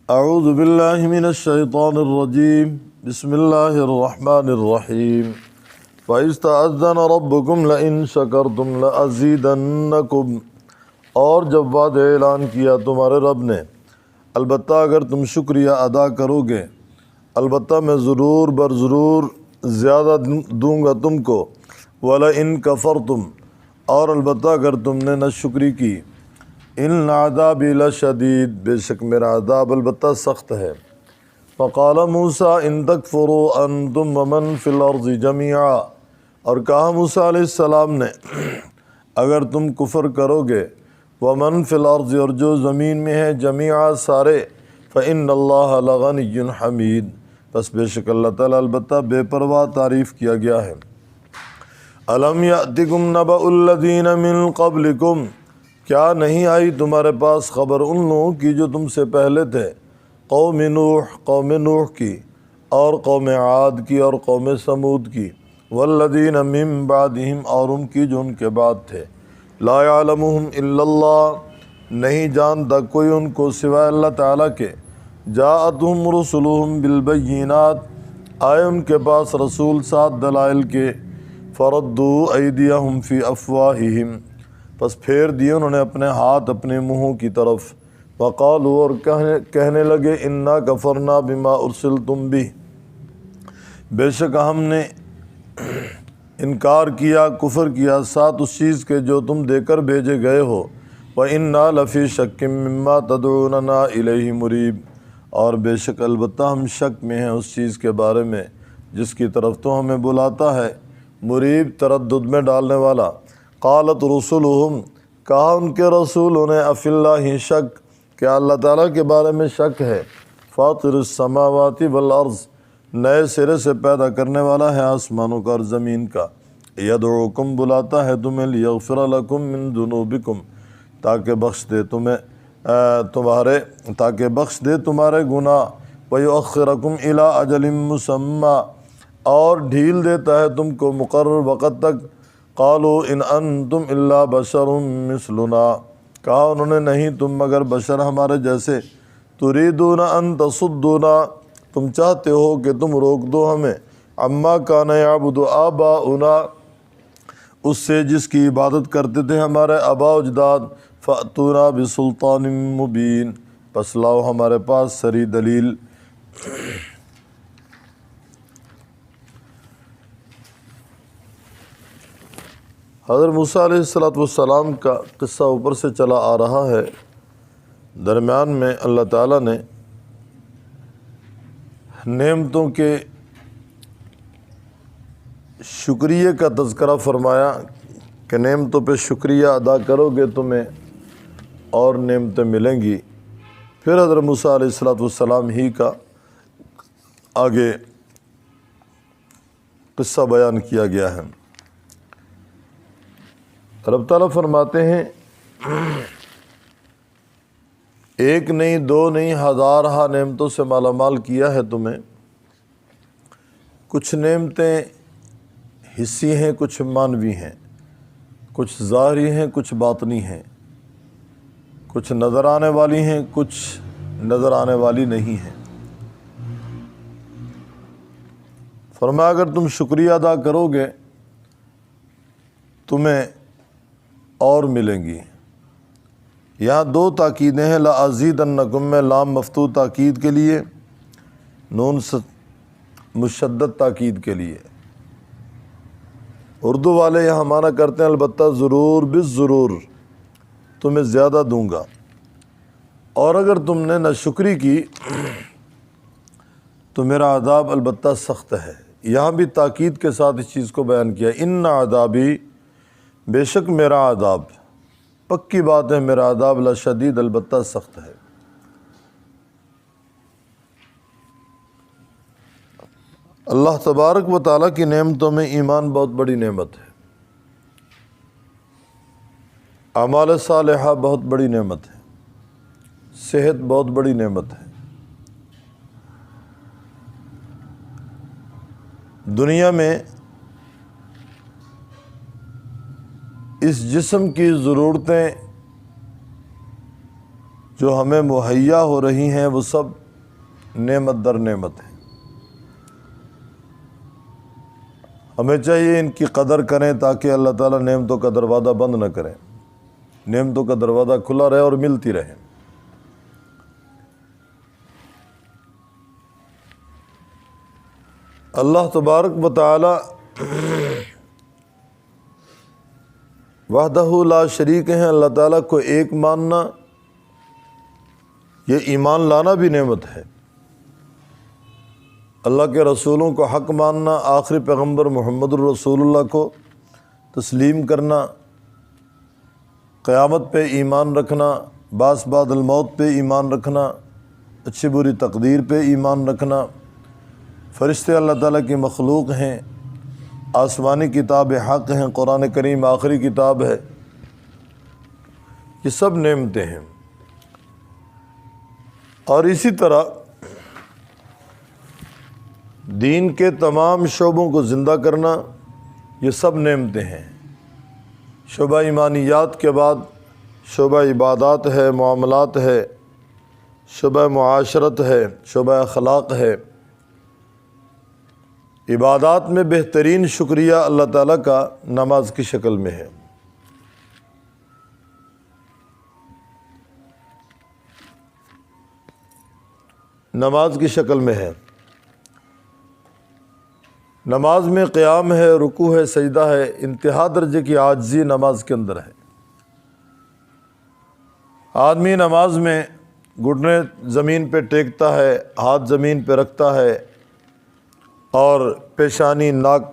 اعوذ باللہ من الشیطان الرجیم بسم اللہ الرحمن الرحیم وَإِذْ تَأَذَّنَ رَبُّكُمْ لَئِن شَكَرْتُمْ لَأَزِيدَنَّكُمْ، اور جب وعدہ اعلان کیا تمہارے رب نے، البتہ اگر تم شکریہ ادا کرو گے، البتہ میں ضرور برضرور زیادہ دوں گا تم کو، وَلَئِن كَفَرْتُمْ، اور البتہ اگر تم نے ناشکری کی، ان عذابی لشدید، بے شک میرا عذاب البتہ سخت ہے۔ فقال موسیٰ ان تکفروا انتم ومن فی الارض جميعا، اور کہا موسیٰ علیہ السلام نے اگر تم کفر کرو گے، ومن فی الارض، اور جو زمین میں ہے، جمیعا سارے، فإن اللہ لغنی حمید، بس بے شک اللہ تعالیٰ البتہ بے پرواہ تعریف کیا گیا ہے۔ الم یأتکم نبأ الذین من قبلکم، کیا نہیں آئی تمہارے پاس خبر ان لوگوں کی جو تم سے پہلے تھے، قوم نوح کی، اور قوم عاد کی، اور قوم سمود کی، والذین من بعدہم، اور ان کی جو ان کے بعد تھے، لا یعلمہم الا اللہ، نہیں جانتا کوئی ان کو سوائے اللہ تعالیٰ کے، جاءتہم رسلہم بالبینات، آئے ان کے پاس رسول سات دلائل کے، فردوا ایدیہم فی افواہہم، پس پھیر دیے انہوں نے اپنے ہاتھ اپنے منہوں کی طرف، وقالوا، اور کہنے لگے، انا کفرنا بما ارسلتم بہ، بے شک ہم نے انکار کیا، کفر کیا ساتھ اس چیز کے جو تم دے کر بھیجے گئے ہو، وَإِنَّا لَفِي شَكٍّ مِّمَّا تَدْعُونَنَا إِلَيْهِ مُرِيبٍ، اور بے شک البتہ ہم شک میں ہیں اس چیز کے بارے میں جس کی طرف تو ہمیں بلاتا ہے، مریب، تردد میں ڈالنے والا۔ قالت رسلہم، کہا ان کے رسولوں نے، افی اللہ شک، کیا اللہ تعالیٰ کے بارے میں شک ہے، فاطر السماوات والارض، نئے سرے سے پیدا کرنے والا ہے آسمانوں کا اور زمین کا، یدعوکم، بلاتا ہے تمہیں، لیغفر لکم من ذنوبکم، تاکہ بخش دے تمہارے گناہ، ویؤخرکم الی اجل مسمی، اور ڈھیل دیتا ہے تم کو مقرر وقت تک۔ قالوا ان انتم الا بشر مثلنا، کہا انہوں نے، نہیں تم مگر بشر ہمارے جیسے، تريدون ان تصدونا، تم چاہتے ہو کہ تم روک دو ہمیں، عما کان یعبد آباؤنا، اس سے جس کی عبادت کرتے تھے ہمارے آباء و اجداد، فأتونا بسلطان مبین، پس لاؤ ہمارے پاس سری دلیل۔ حضرت موسیٰ علیہ السلام کا قصہ اوپر سے چلا آ رہا ہے، درمیان میں اللہ تعالیٰ نے نعمتوں کے شکریہ کا تذکرہ فرمایا کہ نعمتوں پہ شکریہ ادا کرو گے تمہیں اور نعمتیں ملیں گی۔ پھر حضرت موسیٰ علیہ السلام ہی کا آگے قصہ بیان کیا گیا ہے۔ رب تعالیٰ فرماتے ہیں، ایک نہیں، دو نہیں، ہزارہ نعمتوں سے مالا مال کیا ہے تمہیں۔ کچھ نعمتیں حصی ہیں، کچھ معنوی ہیں، کچھ ظاہری ہیں، کچھ باطنی ہیں، کچھ نظر آنے والی ہیں، کچھ نظر آنے والی نہیں ہیں۔ فرمایا اگر تم شکریہ ادا کرو گے تمہیں اور ملیں گی۔ یہاں دو تاکیدیں ہیں، لَأَزِيدَنَّكُم میں لام مفتوح تاکید کے لیے، نون مشدد تاکید کے لیے۔ اردو والے یہاں معنی کرتے ہیں البتہ ضرور، بالضرور تمہیں زیادہ دوں گا، اور اگر تم نے ناشکری کی تو میرا عذاب البتہ سخت ہے۔ یہاں بھی تاکید کے ساتھ اس چیز کو بیان کیا، ان عذابی، بے شک میرا عذاب، پکی بات ہے میرا عذاب، لشدید، البتہ سخت ہے۔ اللہ تبارک و تعالیٰ کی نعمتوں میں ایمان بہت بڑی نعمت ہے، اعمال صالحہ بہت بڑی نعمت ہے، صحت بہت بڑی نعمت ہے۔ دنیا میں اس جسم کی ضرورتیں جو ہمیں مہیا ہو رہی ہیں وہ سب نعمت در نعمت ہیں. ہمیں چاہیے ان کی قدر کریں تاکہ اللہ تعالیٰ نعمتوں کا دروازہ بند نہ کریں، نعمتوں کا دروازہ کھلا رہے اور ملتی رہے. اللہ تبارک و تعالی وحدہ لا شریک ہیں. اللہ تعالیٰ کو ایک ماننا، یہ ایمان لانا بھی نعمت ہے. اللہ کے رسولوں کو حق ماننا، آخری پیغمبر محمد الرسول اللہ کو تسلیم کرنا، قیامت پہ ایمان رکھنا، بعث بعد الموت پہ ایمان رکھنا، اچھی بری تقدیر پہ ایمان رکھنا، فرشتے اللہ تعالیٰ کی مخلوق ہیں، آسمانی کتاب حق ہیں، قرآن کریم آخری کتاب ہے، یہ سب نعمتیں ہیں. اور اسی طرح دین کے تمام شعبوں کو زندہ کرنا، یہ سب نعمتیں ہیں. شعبہ ایمانیات کے بعد شعبہ عبادات ہے، معاملات ہے، شعبہ معاشرت ہے، شعبہ اخلاق ہے. عبادات میں بہترین شکریہ اللہ تعالیٰ کا نماز کی شکل میں ہے. نماز کی شکل میں ہے. نماز میں قیام ہے، رکوع ہے، سجدہ ہے، انتہا درجے کی عاجزی نماز کے اندر ہے. آدمی نماز میں گھٹنے زمین پہ ٹیکتا ہے، ہاتھ زمین پہ رکھتا ہے اور پیشانی ناک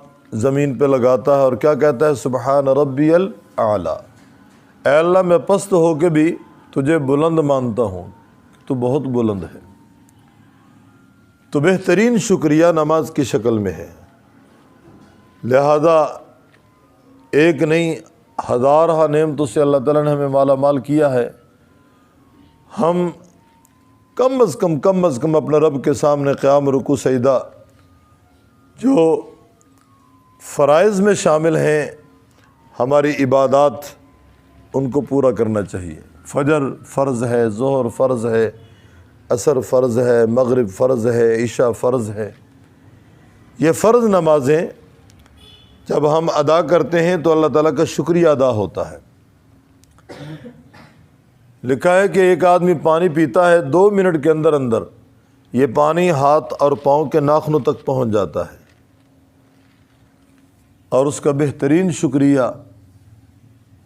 زمین پہ لگاتا ہے اور کیا کہتا ہے؟ سبحان ربی الاعلیٰ. اے اللہ میں پست ہو کے بھی تجھے بلند مانتا ہوں، تو بہت بلند ہے. تو بہترین شکریہ نماز کی شکل میں ہے. لہذا ایک نہیں ہزارہ نعمتوں سے اللہ تعالیٰ نے ہمیں مالا مال کیا ہے. ہم کم از کم اپنے رب کے سامنے قیام، رکوع، سجدہ جو فرائض میں شامل ہیں، ہماری عبادات، ان کو پورا کرنا چاہیے. فجر فرض ہے، ظہر فرض ہے، عصر فرض ہے، مغرب فرض ہے، عشاء فرض ہے. یہ فرض نمازیں جب ہم ادا کرتے ہیں تو اللہ تعالیٰ کا شکریہ ادا ہوتا ہے. لکھا ہے کہ ایک آدمی پانی پیتا ہے، 2 منٹ کے اندر اندر یہ پانی ہاتھ اور پاؤں کے ناخنوں تک پہنچ جاتا ہے. اور اس کا بہترین شکریہ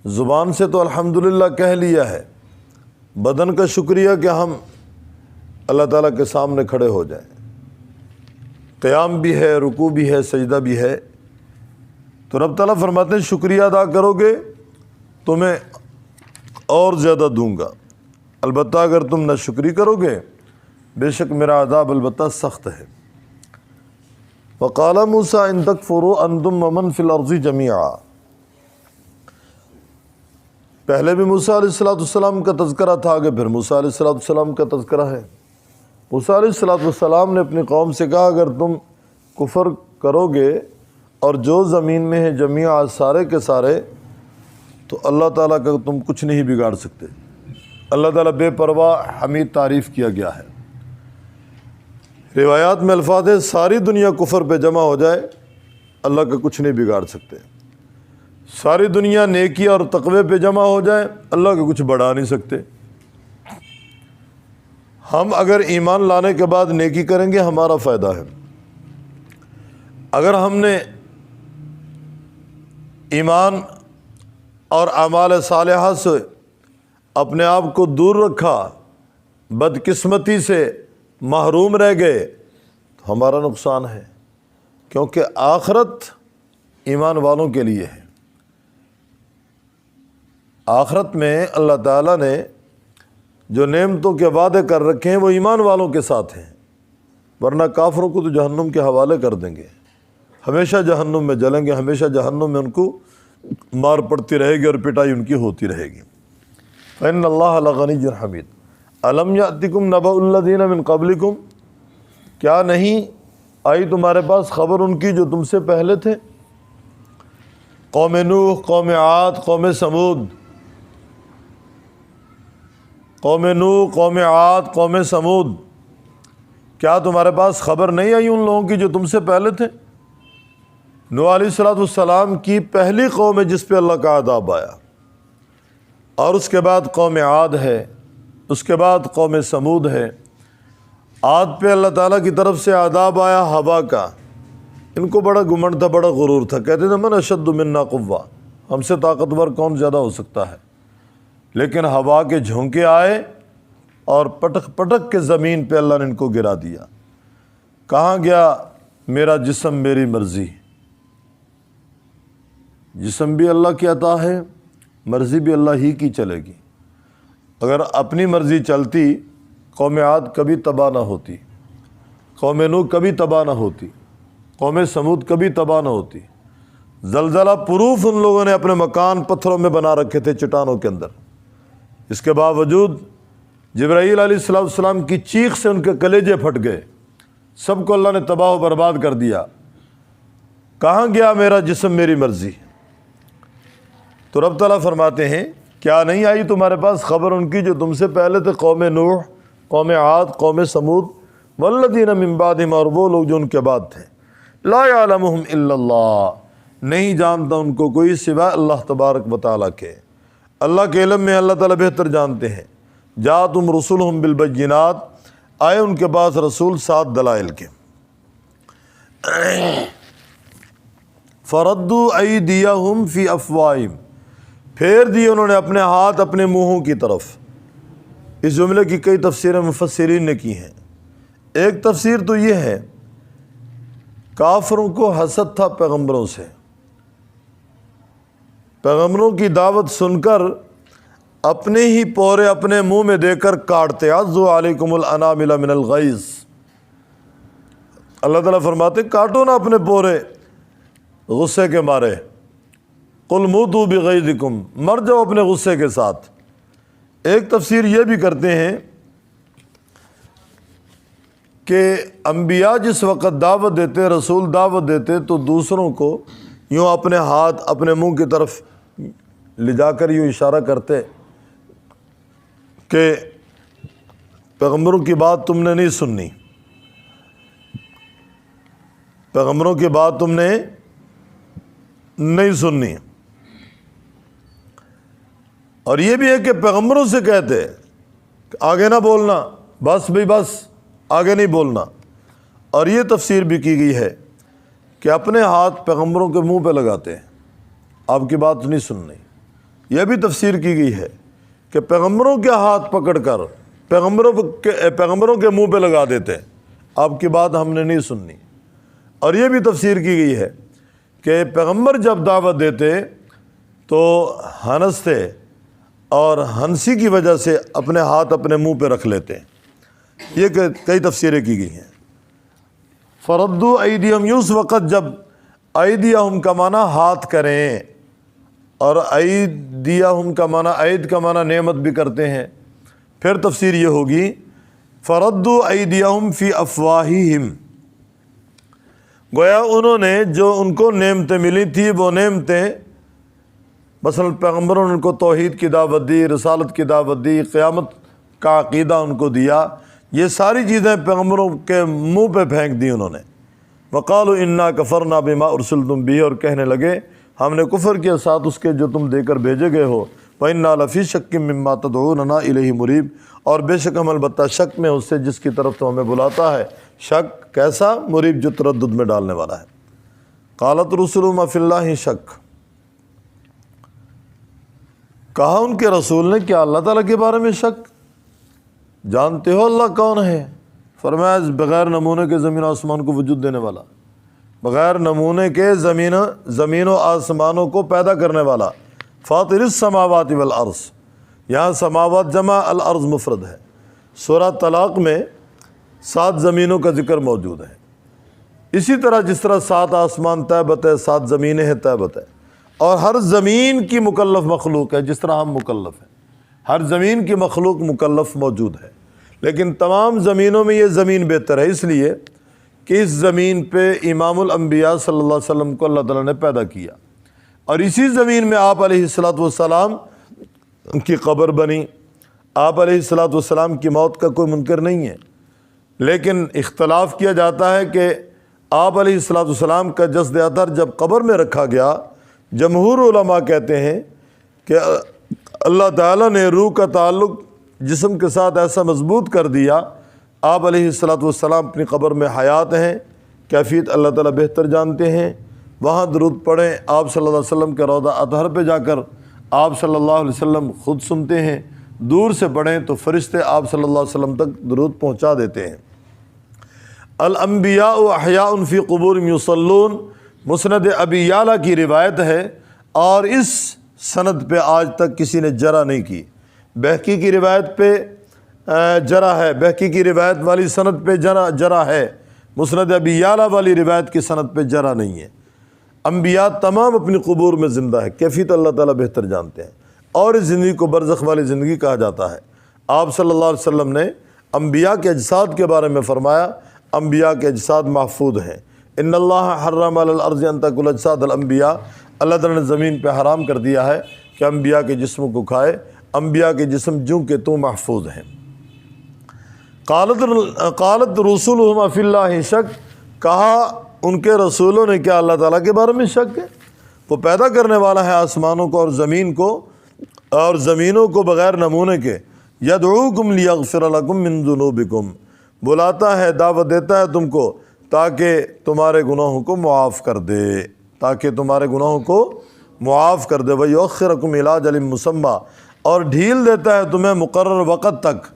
زبان سے تو الحمدللہ کہہ لیا ہے، بدن کا شکریہ کہ ہم اللہ تعالیٰ کے سامنے کھڑے ہو جائیں. قیام بھی ہے، رکوع بھی ہے، سجدہ بھی ہے. تو رب تعالیٰ فرماتے ہیں شکریہ ادا کرو گے تو میں اور زیادہ دوں گا، البتہ اگر تم ناشکری کرو گے بے شک میرا عذاب البتہ سخت ہے. وقال موسیٰ ان تکفروا انتم ومن فی الارض جميعا. پہلے بھی موسیٰ علیہ السلام کا تذکرہ تھا، آگے پھر موسیٰ علیہ السلام کا تذکرہ ہے. موسیٰ علیہ السلام نے اپنی قوم سے کہا اگر تم کفر کرو گے اور جو زمین میں ہے جمیعا سارے کے سارے، تو اللہ تعالیٰ کا تم کچھ نہیں بگاڑ سکتے. اللہ تعالیٰ بے پرواہ حمید تعریف کیا گیا ہے. روایات میں الفاظ ہے ساری دنیا کفر پہ جمع ہو جائے اللہ کا کچھ نہیں بگاڑ سکتے. ساری دنیا نیکی اور تقوی پہ جمع ہو جائے اللہ کا کچھ بڑھا نہیں سکتے. ہم اگر ایمان لانے کے بعد نیکی کریں گے ہمارا فائدہ ہے. اگر ہم نے ایمان اور اعمال صالحہ سے اپنے آپ کو دور رکھا، بدقسمتی سے محروم رہ گئے تو ہمارا نقصان ہے، کیونکہ آخرت ایمان والوں کے لیے ہے. آخرت میں اللہ تعالیٰ نے جو نعمتوں کے وعدے کر رکھے ہیں وہ ایمان والوں کے ساتھ ہیں، ورنہ کافروں کو تو جہنم کے حوالے کر دیں گے، ہمیشہ جہنم میں جلیں گے، ہمیشہ جہنم میں ان کو مار پڑتی رہے گی اور پٹائی ان کی ہوتی رہے گی. فإن اللہ لغنی حمید. الم یأتکم نبأ الذین من قبلکم، کیا نہیں آئی تمہارے پاس خبر ان کی جو تم سے پہلے تھے؟ قوم نوح، قوم عاد، قوم سمود. قوم نوح، قوم عاد، قوم سمود، کیا تمہارے پاس خبر نہیں آئی ان لوگوں کی جو تم سے پہلے تھے؟ نوح علیہ السلام کی پہلی قوم ہے جس پہ اللہ کا عذاب آیا، اور اس کے بعد قوم عاد ہے، اس کے بعد قوم سمود ہے۔ عاد پہ اللہ تعالیٰ کی طرف سے عذاب آیا ہوا کا، ان کو بڑا گمنڈ تھا، بڑا غرور تھا، کہتے تھے من اشد منا قوہ، ہم سے طاقتور کون زیادہ ہو سکتا ہے؟ لیکن ہوا کے جھونکے آئے اور پٹک پٹک کے زمین پہ اللہ نے ان کو گرا دیا۔ کہاں گیا میرا جسم میری مرضی؟ جسم بھی اللہ کی عطا ہے، مرضی بھی اللہ ہی کی چلے گی۔ اگر اپنی مرضی چلتی قوم عاد کبھی تباہ نہ ہوتی، قوم نوح کبھی تباہ نہ ہوتی، قوم سمود کبھی تباہ نہ ہوتی۔ زلزلہ پروف ان لوگوں نے اپنے مکان پتھروں میں بنا رکھے تھے، چٹانوں کے اندر، اس کے باوجود جبرائیل علیہ السلام کی چیخ سے ان کے کلیجے پھٹ گئے، سب کو اللہ نے تباہ و برباد کر دیا۔ کہاں گیا میرا جسم میری مرضی؟ تو رب تعالیٰ فرماتے ہیں کیا نہیں آئی تمہارے پاس خبر ان کی جو تم سے پہلے تھے، قوم نوح، قوم عاد، قوم سمود، والذین من بعدہم، اور وہ لوگ جو ان کے بعد تھے، لا یعلمہم الا اللہ، نہیں جانتا ان کو کوئی سوا اللہ تبارک و تعالیٰ کے۔ اللہ کے علم میں اللہ تعالیٰ بہتر جانتے ہیں۔ جاءتہم رسلہم بالبینات، آئے ان کے پاس رسول 7 دلائل کے۔ فردوا ایدیہم فی افواہہم، پھیر دیے انہوں نے اپنے ہاتھ اپنے منہوں کی طرف۔ اس جملے کی کئی تفسیریں مفسرین نے کی ہیں۔ ایک تفسیر تو یہ ہے کافروں کو حسد تھا پیغمبروں سے، پیغمبروں کی دعوت سن کر اپنے ہی پورے اپنے منہ میں دے کر کاٹتے۔ عَضُّوا عَلَيْكُمُ الْأَنَامِلَ مِنَ الْغَيْظِ، اللہ تعالیٰ فرماتے کاٹو نا اپنے پورے غصے کے مارے۔ قُلْ مُوتُوا بِغَيْظِكُمْ، مر جاؤ اپنے غصے کے ساتھ۔ ایک تفسیر یہ بھی کرتے ہیں کہ انبیاء جس وقت دعوت دیتے، رسول دعوت دیتے، تو دوسروں کو یوں اپنے ہاتھ اپنے منہ کی طرف لے جا کر یوں اشارہ کرتے کہ پیغمبروں کی بات تم نے نہیں سننی، پیغمبروں کی بات تم نے نہیں سننی۔ اور یہ بھی ہے کہ پیغمبروں سے کہتے کہ آگے نہ بولنا، بس بھئی بس، آگے نہیں بولنا۔ اور یہ تفسیر بھی کی گئی ہے کہ اپنے ہاتھ پیغمبروں کے منہ پہ لگاتے ہیں، آپ کی بات نہیں سننی۔ یہ بھی تفسیر کی گئی ہے کہ پیغمبروں کے ہاتھ پکڑ کر پیغمبروں کے منہ پہ لگا دیتے، آپ کی بات ہم نے نہیں سننی۔ اور یہ بھی تفسیر کی گئی ہے کہ پیغمبر جب دعوت دیتے تو ہنستے اور ہنسی کی وجہ سے اپنے ہاتھ اپنے منہ پہ رکھ لیتے۔ یہ کئی تفسیریں کی گئی ہیں۔ فردوا ایدیہم، اس وقت جب ایدیہم کا معنی ہاتھ کریں، اور ایدیہم کا معنی، عید کا معنی نعمت بھی کرتے ہیں۔ پھر تفسیر یہ ہوگی فردوا ایدیہم فی افواہہم، گویا انہوں نے جو ان کو نعمتیں ملی تھی وہ نعمتیں، مثلا پیغمبروں نے ان کو توحید کی دعوت دی، رسالت کی دعوت دی، قیامت کا عقیدہ ان کو دیا، یہ ساری چیزیں پیغمبروں کے منہ پہ پھینک دی انہوں نے۔ وقالوا انا کفرنا بما ارسلتم به، اور کہنے لگے ہم نے کفر کیا ساتھ اس کے جو تم دے کر بھیجے گئے ہو۔ وَإِنَّا لَفِي شَكٍّ مِّمَّا تَدْعُونَنَا إِلَيْهِ مُرِيبٍ، اور بے شک ہم البتہ شک میں اس سے جس کی طرف تو ہمیں بلاتا ہے۔ شک کیسا؟ مریب، جو تردد میں ڈالنے والا ہے۔ قالت رسلهم فی اللہ شک، کہا ان کے رسول نے کیا اللہ تعالیٰ کے بارے میں شک؟ جانتے ہو اللہ کون ہے؟ فرمایا بغیر نمونے کے زمین و آسمان کو وجود دینے والا، بغیر نمونے کے زمین و آسمانوں کو پیدا کرنے والا۔ فاطر السماوات والارض، یہاں سماوات جمع، الارض مفرد ہے۔ سورہ طلاق میں 7 زمینوں کا ذکر موجود ہے۔ اسی طرح جس طرح 7 آسمان طے بت ہے، 7 زمینیں ہیں طے بت ہے، اور ہر زمین کی مکلف مخلوق ہے، جس طرح ہم مکلف ہیں، ہر زمین کی مخلوق مکلف موجود ہے۔ لیکن تمام زمینوں میں یہ زمین بہتر ہے، اس لیے کہ اس زمین پہ امام الانبیاء صلی اللہ علیہ وسلم کو اللہ تعالیٰ نے پیدا کیا، اور اسی زمین میں آپ علیہ الصلوۃ والسلام کی قبر بنی، آپ علیہ الصلوۃ والسلام کی موت کا کوئی منکر نہیں ہے، لیکن اختلاف کیا جاتا ہے کہ آپ علیہ الصلوۃ والسلام کا جسد اطہر جب قبر میں رکھا گیا، جمہور علماء کہتے ہیں کہ اللہ تعالیٰ نے روح کا تعلق جسم کے ساتھ ایسا مضبوط کر دیا، آپ علیہ الصلوۃ والسلام اپنی قبر میں حیات ہیں، کیفیت اللہ تعالیٰ بہتر جانتے ہیں۔ وہاں درود پڑھیں، آپ صلی اللہ علیہ وسلم کے روضہ اطہر پہ جا کر آپ صلی اللہ علیہ وسلم خود سنتے ہیں، دور سے پڑھیں تو فرشتے آپ صلی اللہ علیہ وسلم تک درود پہنچا دیتے ہیں۔ الانبیاء احیاء فی قبورہم یصلون، مسند ابی یعلا کی روایت ہے، اور اس سند پہ آج تک کسی نے جرح نہیں کی۔ بہقی کی روایت پہ جرح ہے، بہقی کی روایت والی سند پہ جرح ہے، مسند ابی یعلا والی روایت کی سند پہ جرح نہیں ہے۔ انبیاء تمام اپنی قبور میں زندہ ہے، کیفیت اللہ تعالیٰ بہتر جانتے ہیں، اور اس زندگی کو برزخ والی زندگی کہا جاتا ہے۔ آپ صلی اللہ علیہ وسلم نے انبیاء کے اجساد کے بارے میں فرمایا، انبیاء کے اجساد محفوظ ہیں۔ ان اللہ حرم علی الارض ان تاکل اجساد الانبیاء، اللہ تعالیٰ نے زمین پہ حرام کر دیا ہے کہ انبیاء کے جسموں کو کھائے، انبیاء کے جسم جوں کہ تو محفوظ ہیں۔ قالت رسولہم فی اللہ شک، کہا ان کے رسولوں نے کیا اللہ تعالیٰ کے بارے میں شک ہے؟ وہ پیدا کرنے والا ہے آسمانوں کو اور زمین کو اور زمینوں کو بغیر نمونے کے۔ یدعوکم لیغفر لکم من ذنوبکم، بلاتا ہے، دعوت دیتا ہے تم کو تاکہ تمہارے گناہوں کو معاف کر دے، تاکہ تمہارے گناہوں کو معاف کر دے۔ ویؤخرکم الی اجل مسمی، اور ڈھیل دیتا ہے تمہیں مقرر وقت تک۔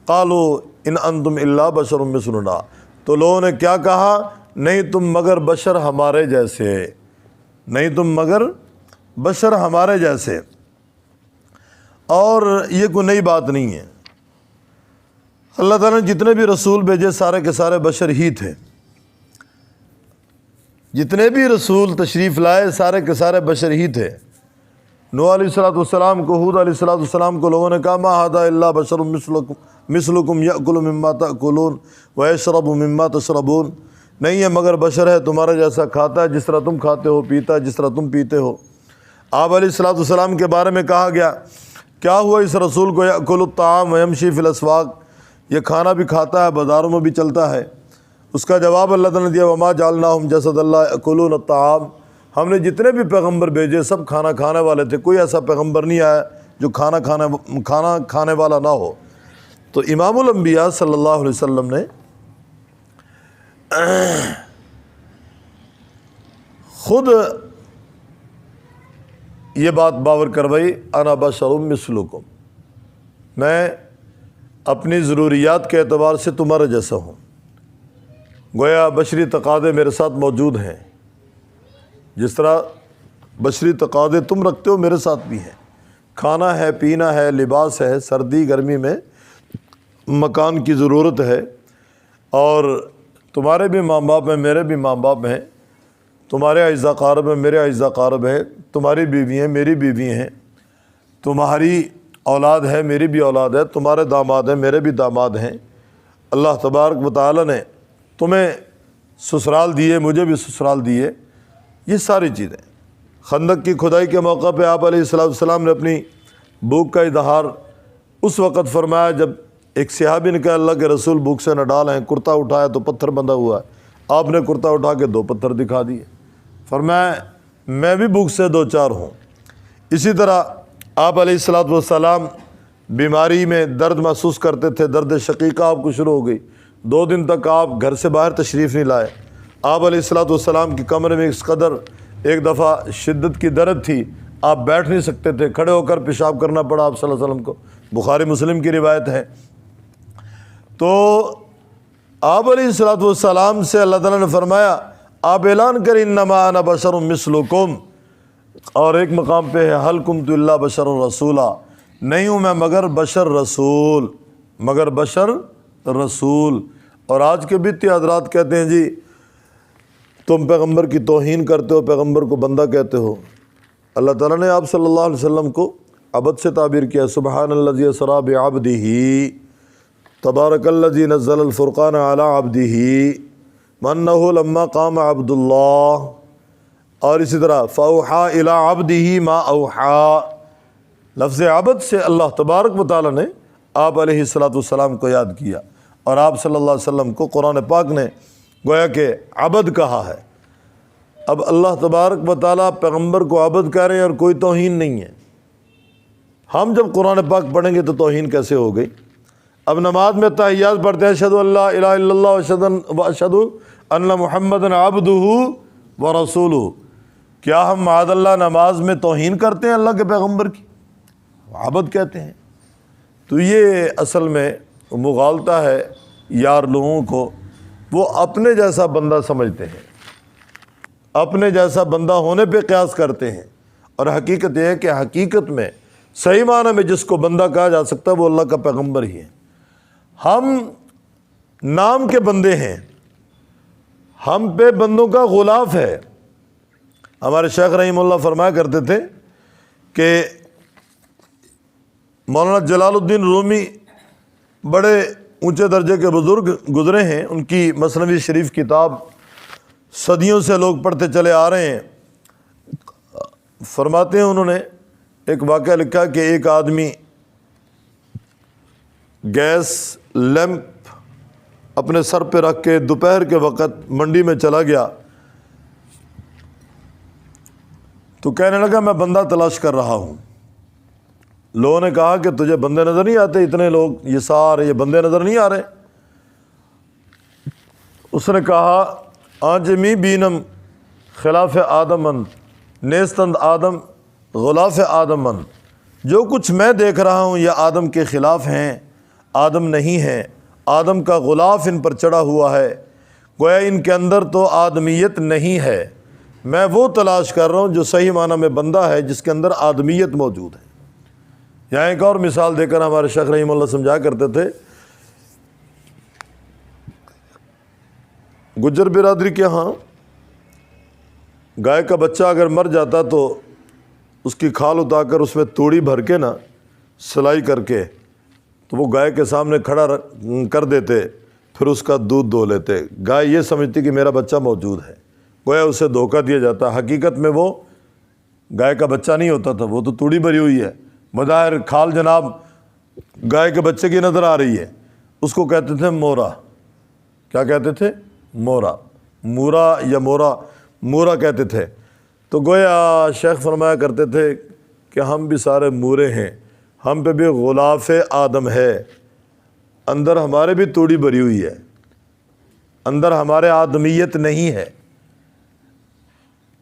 قالوا ان انتم الا بشر مثلنا، تو لوگوں نے کیا کہا؟ نہیں تم مگر بشر ہمارے جیسے، نہیں تم مگر بشر ہمارے جیسے۔ اور یہ کوئی نئی بات نہیں ہے، اللہ تعالیٰ نے جتنے بھی رسول بھیجے سارے کے سارے بشر ہی تھے، جتنے بھی رسول تشریف لائے سارے کے سارے بشر ہی تھے۔ نوح علیہ الصلوۃ والسلام کو، ہود علیہ الصلوۃ والسلام کو لوگوں نے کہا ما ھذا الا بشر مثلکم یأکل مما تأکلون ویشرب مما تشربون، نہیں ہے مگر بشر ہے تمہارے جیسا، کھاتا ہے جس طرح تم کھاتے ہو، پیتا ہے جس طرح تم پیتے ہو۔ آپ علیہ الصلوۃ والسلام کے بارے میں کہا گیا کیا ہوا اس رسول کو؟ یأکل الطعام ویمشی فی الاسواق، یہ کھانا بھی کھاتا ہے، بازاروں میں بھی چلتا ہے۔ اس کا جواب اللہ تعالیٰ نے دیا وما جعلناہم جسد اللہ یأکلون الطعام، ہم نے جتنے بھی پیغمبر بھیجے سب کھانا کھانے والے تھے، کوئی ایسا پیغمبر نہیں آیا جو کھانا کھانے والا نہ ہو۔ تو امام الانبیاء صلی اللہ علیہ وسلم نے خود یہ بات باور کروائی، انا بشر مثلکم، میں اپنی ضروریات کے اعتبار سے تمہارے جیسا ہوں، گویا بشری تقاضے میرے ساتھ موجود ہیں، جس طرح بشری تقاضے تم رکھتے ہو میرے ساتھ بھی ہیں، کھانا ہے، پینا ہے، لباس ہے، سردی گرمی میں مکان کی ضرورت ہے، اور تمہارے بھی ماں باپ ہیں، میرے بھی ماں باپ ہیں، تمہارے اعزا قارب ہیں، میرے اعزا قارب ہیں، تمہاری بیوی ہیں، میری بیوی ہیں، تمہاری اولاد ہے، میری بھی اولاد ہے، تمہارے داماد ہیں، میرے بھی داماد ہیں۔ اللہ تبارک و تعالی نے تمہیں سسرال دیے، مجھے بھی سسرال دیے، یہ ساری چیزیں۔ خندق کی کھدائی کے موقع پہ آپ علیہ السلام نے اپنی بھوک کا اظہار اس وقت فرمایا جب ایک صحابی نے کہا اللہ کے رسول بھوک سے نہ ڈالیں، کرتا اٹھایا تو پتھر بندھا ہوا ہے، آپ نے کرتا اٹھا کے 2 پتھر دکھا دیے، فرمایا میں بھی بھوک سے 2 4 ہوں۔ اسی طرح آپ علیہ السلام بیماری میں درد محسوس کرتے تھے، درد شقیقہ آپ کو شروع ہو گئی، 2 دن تک آپ گھر سے باہر تشریف نہیں لائے۔ آپ علیہ السلام کی کمر میں اس قدر ایک دفعہ شدت کی درد تھی، آپ بیٹھ نہیں سکتے تھے، کھڑے ہو کر پیشاب کرنا پڑا آپ صلی اللہ علیہ وسلم کو، بخاری مسلم کی روایت ہے۔ تو آپ علیہ السلام سے اللہ تعالیٰ نے فرمایا آپ اعلان کریں انما انا بشر مثلکم، اور ایک مقام پہ ہے حل کنت الا بشر رسولا، نہیں ہوں میں مگر بشر رسول، مگر بشر رسول۔ اور آج کے بدعتی حضرات کہتے ہیں جی تم پیغمبر کی توہین کرتے ہو، پیغمبر کو بندہ کہتے ہو۔ اللہ تعالیٰ نے آپ صلی اللہ علیہ وسلم کو عبد سے تعبیر کیا، سبحان الذی اسری بعبدہ، تبارک الذی نزل الفرقان علی عبدہ وانہ لما قام عبد اللہ، اور اسی طرح فاوحا الی عبدہ ما اوحا، لفظ عبد سے اللہ تبارک و تعالیٰ نے آپ علیہ الصلوۃ والسلام کو یاد کیا، اور آپ صلی اللہ علیہ وسلم کو قرآن پاک نے گویا کہ عبد کہا ہے۔ اب اللہ تبارک و تعالیٰ پیغمبر کو عبد کہہ رہے ہیں اور کوئی توہین نہیں ہے۔ ہم جب قرآن پاک پڑھیں گے تو توہین کیسے ہو گئی؟ اب نماز میں تحیات پڑھتے ہیں، اشہدو ان لا الہ الا اللہ واشہدو ان محمدًا عبدہ ورسولہ، کیا ہم معاذ اللہ نماز میں توہین کرتے ہیں اللہ کے پیغمبر کی؟ عبد کہتے ہیں۔ تو یہ اصل میں مغالطہ ہے یار لوگوں کو، وہ اپنے جیسا بندہ سمجھتے ہیں، اپنے جیسا بندہ ہونے پہ قیاس کرتے ہیں، اور حقیقت یہ ہے کہ حقیقت میں صحیح معنی میں جس کو بندہ کہا جا سکتا ہے وہ اللہ کا پیغمبر ہی ہے۔ ہم نام کے بندے ہیں، ہم پہ بندوں کا غلاف ہے۔ ہمارے شیخ رحمہ اللہ فرمایا کرتے تھے کہ مولانا جلال الدین رومی بڑے اونچے درجے کے بزرگ گزرے ہیں، ان کی مثنوی شریف کتاب صدیوں سے لوگ پڑھتے چلے آ رہے ہیں۔ فرماتے ہیں انہوں نے ایک واقعہ لکھا کہ ایک آدمی گیس لیمپ اپنے سر پہ رکھ کے دوپہر کے وقت منڈی میں چلا گیا، تو کہنے لگا میں بندہ تلاش کر رہا ہوں۔ لوگوں نے کہا کہ تجھے بندے نظر نہیں آتے؟ اتنے لوگ یہ سارے یہ بندے نظر نہیں آ رہے؟ اس نے کہا آجمی بینم خلاف آدمن نیستند آدم غلاف آدمن، جو کچھ میں دیکھ رہا ہوں یہ آدم کے خلاف ہیں، آدم نہیں ہیں، آدم کا غلاف ان پر چڑھا ہوا ہے، گویا ان کے اندر تو آدمیت نہیں ہے۔ میں وہ تلاش کر رہا ہوں جو صحیح معنی میں بندہ ہے، جس کے اندر آدمیت موجود ہے۔ یہاں ایک اور مثال دے کر ہمارے شیخ رحمہ اللہ سمجھا کرتے تھے، گجر برادری کے ہاں گائے کا بچہ اگر مر جاتا تو اس کی کھال اتار کر اس میں توڑی بھر کے نا سلائی کر کے تو وہ گائے کے سامنے کھڑا کر دیتے، پھر اس کا دودھ دو لیتے۔ گائے یہ سمجھتی کہ میرا بچہ موجود ہے، گویا اسے دھوکہ دیا جاتا، حقیقت میں وہ گائے کا بچہ نہیں ہوتا تھا، وہ تو توڑی بھری ہوئی ہے، بظاہر کھال جناب گائے کے بچے کی نظر آ رہی ہے۔ اس کو کہتے تھے مورا۔ کیا کہتے تھے؟ مورا، مورا یا مورا، مورا کہتے تھے۔ تو گویا شیخ فرمایا کرتے تھے کہ ہم بھی سارے مورے ہیں، ہم پہ بھی غلاف آدم ہے، اندر ہمارے بھی توڑی بھری ہوئی ہے، اندر ہمارے آدمیت نہیں ہے،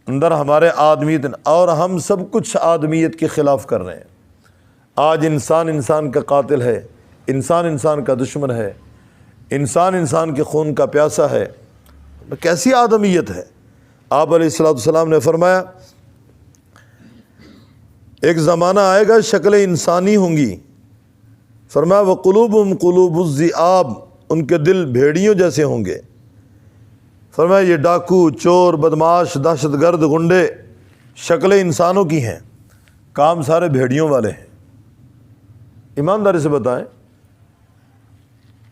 اندر ہمارے آدمیت، اور ہم سب کچھ آدمیت کے خلاف کر رہے ہیں۔ آج انسان انسان کا قاتل ہے، انسان انسان کا دشمن ہے، انسان انسان کے خون کا پیاسا ہے، کیسی آدمیت ہے؟ آپ علیہ الصلوۃ والسلام نے فرمایا ایک زمانہ آئے گا شکلیں انسانی ہوں گی، فرمایا وَقُلُوبُهُمْ قُلُوبُ الذِّئَابِ، ان کے دل بھیڑیوں جیسے ہوں گے۔ فرمایا یہ ڈاکو، چور، بدماش، دہشت گرد، گنڈے شکلیں انسانوں کی ہیں، کام سارے بھیڑیوں والے ہیں۔ ایمانداری سے بتائیں،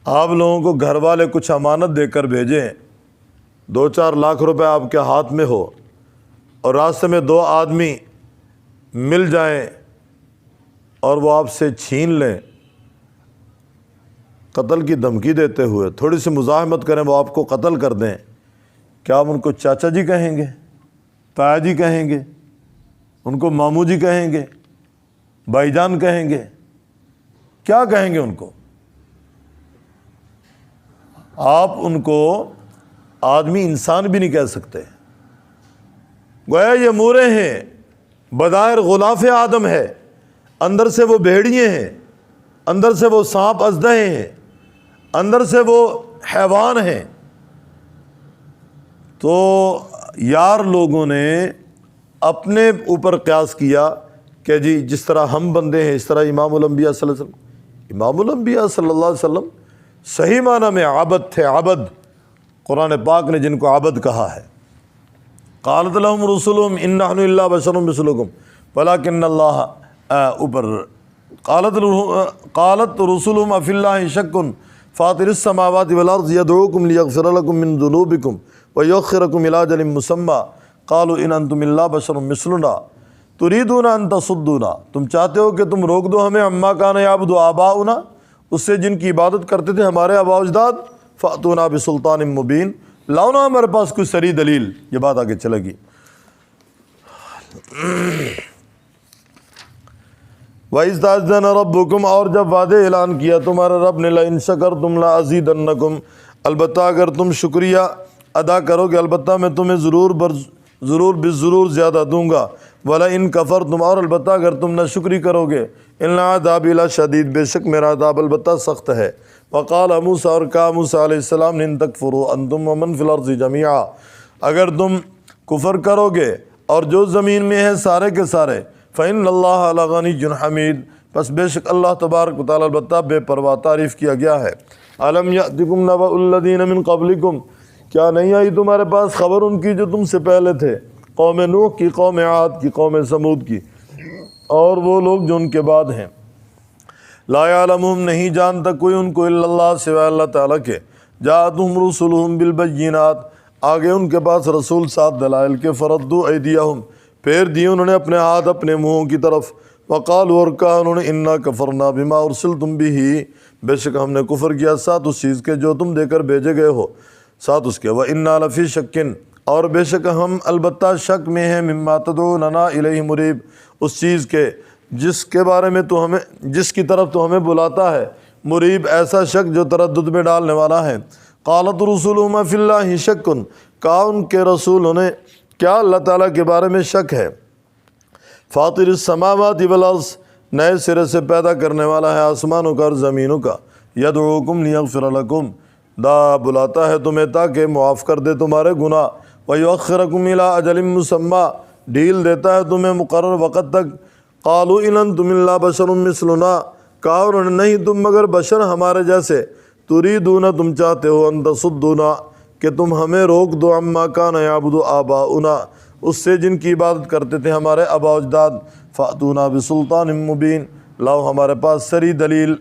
آپ لوگوں کو گھر والے کچھ امانت دے کر بھیجیں، 2-4 لاکھ روپے آپ کے ہاتھ میں ہو، اور راستے میں 2 آدمی مل جائیں اور وہ آپ سے چھین لیں قتل کی دھمکی دیتے ہوئے، تھوڑی سی مزاحمت کریں وہ آپ کو قتل کر دیں، کیا آپ ان کو چاچا جی کہیں گے؟ تایا جی کہیں گے؟ ان کو ماموں جی کہیں گے؟ بھائی جان کہیں گے؟ کیا کہیں گے ان کو؟ آپ ان کو آدمی انسان بھی نہیں کہہ سکتے۔ گویا یہ مورے ہیں، بظاہر غلاف آدم ہے، اندر سے وہ بھیڑیے ہیں، اندر سے وہ سانپ اژدہے ہیں، اندر سے وہ حیوان ہیں۔ تو یار لوگوں نے اپنے اوپر قیاس کیا کہ جی جس طرح ہم بندے ہیں اس طرح امام الانبیاء صلی اللہ علیہ وسلم، امام الانبیاء صلی اللہ علیہ وسلم صحیح معنی میں عبد تھے، عبد، قرآن پاک نے جن کو عبد کہا ہے۔ قالت لهم رسلهم ان نحن الا بشر مثلكم ولكن اللہ اوپر قالت رسلهم افی اللہ شک فاطر السماوات والارض يدعوكم ليغفر لكم من ذنوبكم ويؤخركم الى اجل مسمى قالوا ان انتم الا بشر مثلنا تريدون ان تصدونا، تم چاہتے ہو کہ تم روک دو ہمیں عما کان یعبد آباؤنا، اس سے جن کی عبادت کرتے تھے ہمارے آباء و اجداد، فَأْتُونَا بِسُلْطَانٍ مُبِينٍ، لاؤ نا ہمارے پاس کوئی سری دلیل۔ یہ بات آگے چلے گی۔ وَإِذْ تَأَذَّنَ رَبُّكُمْ، اور جب وعدے اعلان کیا تمہارے رب نے، لَئِن شَكَرْتُمْ لَأَزِيدَنَّكُمْ، البتہ اگر تم شکریہ ادا کرو گے البتہ میں تمہیں ضرور بالضرور زیادہ دوں گا، وَلَئِن كَفَرْتُمْ، اور البتہ اگر تم نہ شکری کرو گے، إِنَّ عَذَابِي لَشَدِيدٌ، بے شک میرا عذاب البتہ سخت ہے۔ وَقَالَ موسیٰ، اور کہا موسیٰ علیہ السلام نے، إِن تَكْفُرُوا أَنْتُمْ وَمَنْ فِي الْأَرْضِ جَمِيعًا، اگر تم کفر کرو گے اور جو زمین میں ہے سارے کے سارے، فَإِنَّ اللَّهَ لَغَنِيٌّ حَمِيدٌ، بس بے شک اللہ تبارک و تعالیٰ البتہ بے پرواہ تعریف کیا گیا ہے۔ أَلَمْ يَأْتِكُمْ نَبَأُ الَّذِينَ مِن قَبْلِكُمْ، کیا نہیں آئی تمہارے پاس خبر ان کی جو تم سے پہلے تھے، قوم نوح کی، قوم عاد کی، قوم سمود کی، اور وہ لوگ جو ان کے بعد ہیں۔ لا يعلمهم، نہیں جانتا کوئی ان کو، الا اللہ، سوائے اللہ تعالیٰ کے۔ جاءتهم رسلهم بالبینات، آگے ان کے پاس رسول ساتھ دلائل کے، فردوا ایدیہم، پھیر دیے انہوں نے اپنے ہاتھ اپنے منہوں کی طرف، وقالوا، اور کہا انہوں نے، انا کفرنا بما ارسلتم به، بے شک ہم نے کفر کیا ساتھ اس چیز کے جو تم دے کر بھیجے گئے ہو، ساتھ اس کے، وَإِنَّا لَفِي شَكٍّ، اور بے شک ہم البتہ شک میں ہیں، مما تدعوننا الیہ مریب، اس چیز کے جس کے بارے میں تو ہمیں، جس کی طرف تو ہمیں بلاتا ہے، مریب ایسا شک جو تردد میں ڈالنے والا ہے۔ قالت رسولہم فی اللہ شک، کہا ان کے رسولوں نے، کیا اللہ تعالیٰ کے بارے میں شک ہے؟ فاطر السماوات والارض، نئے سرے سے پیدا کرنے والا ہے آسمانوں کا اور زمینوں کا، یدعوکم لیغفر لکم، بلاتا ہے تمہیں تاکہ معاف کر دے تمہارے گناہ، ویؤخرکم الی اجل مسمی، ڈھیل دیتا ہے تمہیں مقرر وقت تک۔ قالوا ان انتم الا بشر مثلنا، کہا انہوں نے، نہیں تم مگر بشر ہمارے جیسے، تریدون، تم چاہتے ہو، ان تصدونا، کہ تم ہمیں روک دو، عما کان یعبد آباؤنا، اس سے جن کی عبادت کرتے تھے ہمارے آباء و اجداد، فاتونا بسلطان مبین، لاؤ ہمارے پاس سری دلیل۔